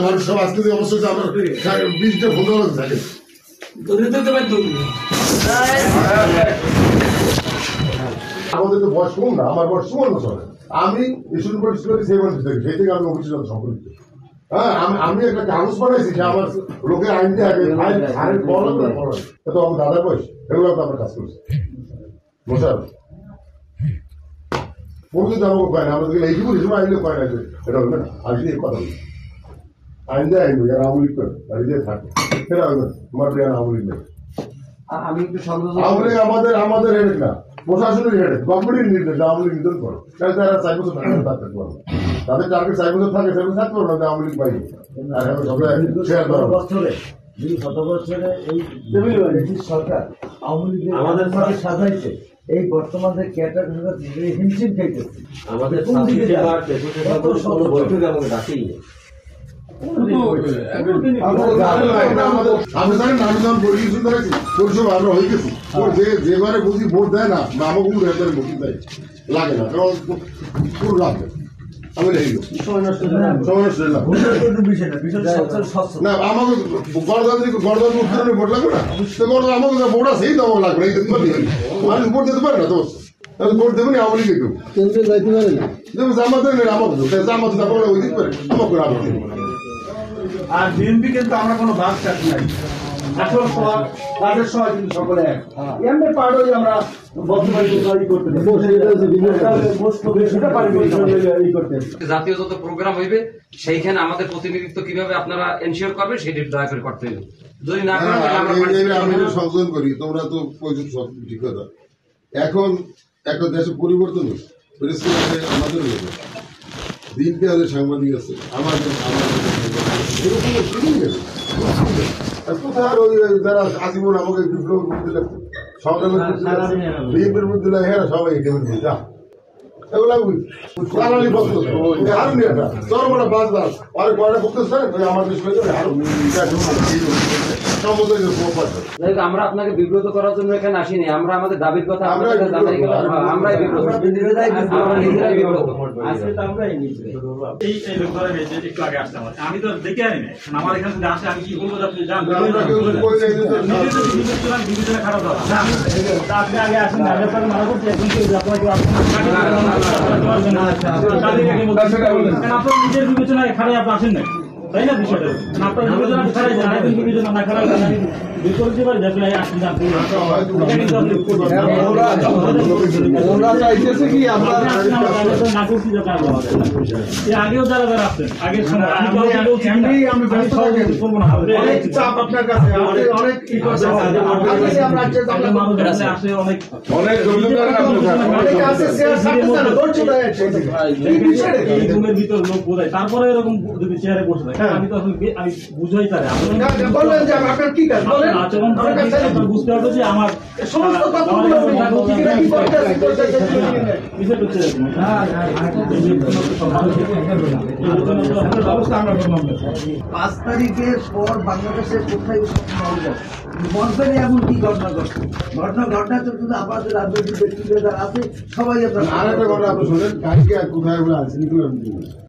মানুষ সব আজকে যে অবস্থা হচ্ছে আমার 20টা ফোন থাকে আমাদের তো বয়স কম না, আমার বয়স 54 বছর। আমি শুরু করেছি 70 থেকে, সেই থেকে আমি অফিসের সাথে সম্পর্কিত। হ্যাঁ, আমি একটা কাগজ বানাইছি যে আমার লোকের আইন দিয়ে আগে তো আমার দাদার বয়স, এগুলো তো আমরা কাজ করছি বসার বলতে তো আমাকে পায় না, আমাদেরকে এই জীবন হিসেবে আইনলে পায় না, এটা হবে না। আমি এই কথা বলি আইন দিয়ে আইন যারা আওয়ামী লীগ করে বাড়ি দিয়ে থাকে সেটা হবে না, তোমার আওয়ামী লীগ নেই। আমি একটু আওয়ামী লীগ আমাদের হেডেক না, প্রশাসনের হেডেক, গভর্নমেন্টের নির্দেশ আওয়ামী লীগ নিধন করো, তাহলে তারা 4 বছর থাকতে পারবে। তাদের টার্গেট 4 বছর থাকে, 7 থাকতে পারবে না আওয়ামী লীগ পাই। আর এখন সবাই শেয়ার করো বছরে শত বছরে এই সরকার আওয়ামী লীগের আমাদের সাজাইছে এই বর্তমান যে ক্যাটাগরি হিমশিম খাইতেছে আমাদের আমি জানি না, আমি যখন পরিবেশন করেছি পরিষেবা আমরা হয়ে গেছি, যেবারে বুঝি ভোট দেয় না বা আমাকে কোনো ভেতরে ভোট দেয় লাগে না, কারণ পুরো লাগবে। আমি না আমাকে গণতান্ত্রিক উত্তরণে ভোট লাগবে না, আমাকে ভোট আছে এই তো আমাকে লাগবে, এই মানুষ ভোট দিতে পারে না তো, তাহলে ভোট দেবেন আওয়ামী লীগে কেউ কেন্দ্রে যাইতে পারে না, জামাতের নেই আমাকে জামাত ওই দিতে পারে আমাকে আমাকে। আর বিএনপি কিন্তু আমরা কোনো ভাগ চাচ্ছি নাই, আসল কাজের সময় কিন্তু সকলে এক এমনি পার্ট হয়ে আমরা জাতীয় যত প্রোগ্রাম হইবে সেইখানে আমাদের প্রতিনিধিত্ব কিভাবে আপনারা এনশিওর করবে সেটি দয়া করে করতে হবে। যদি না করেন আমি সংশোধন করি, তোমরা তো সব ঠিক কথা। এখন একটা দেশে পরিবর্তন হচ্ছে, আমাদের দিন পেয়াদের সাংবাদিক আছে, আমাদের কোথায় ওই যারা আজীবন আমাকে বিপ্লব করতে লাগছে বিএনপির মধ্যে এরা সবাই যা এগুলা আমরা আপনাকে বিব্রত করার জন্য এখানে আসিনি, আমরা আমাদের দাবির কথা আমরাই বিব্রত। আমি তো দেখে আনি না, আমার এখানে যদি আসে আমি কি বলবো আপনি জান বিবেচনা খারাপ আপনি আগে আসেন না, মানা করছি আপনার নিজের বিবেচনায় খারাপ আপনি আসেন না, তাই না? বিষয়টা আপনার বিবেচনা খারাপ যায়, বিবেচনা না খারাপ বিপরীতে পারে দেখলে আসেন আগেও যারা যারা আসছেন আগের সময় চাপ আপনার কাছে অনেক ভিতর লোক বোঝায়, তারপরে এরকম যদি চেয়ারে বসে থাকে আমি তো আমি বুঝাই তারে আচরণ বুঝতে পারবো যে আমার সমস্ত 5 তারিখের পর বাংলাদেশের কোথায় বলবেন এমন কি ঘটনা ঘটনা চলছে, আমাদের রাজনৈতিক ব্যক্তিরা যারা আছে সবাই আপনার আরেকটা ঘটনা আপনি শোনেন, কালকে কোথায় আছে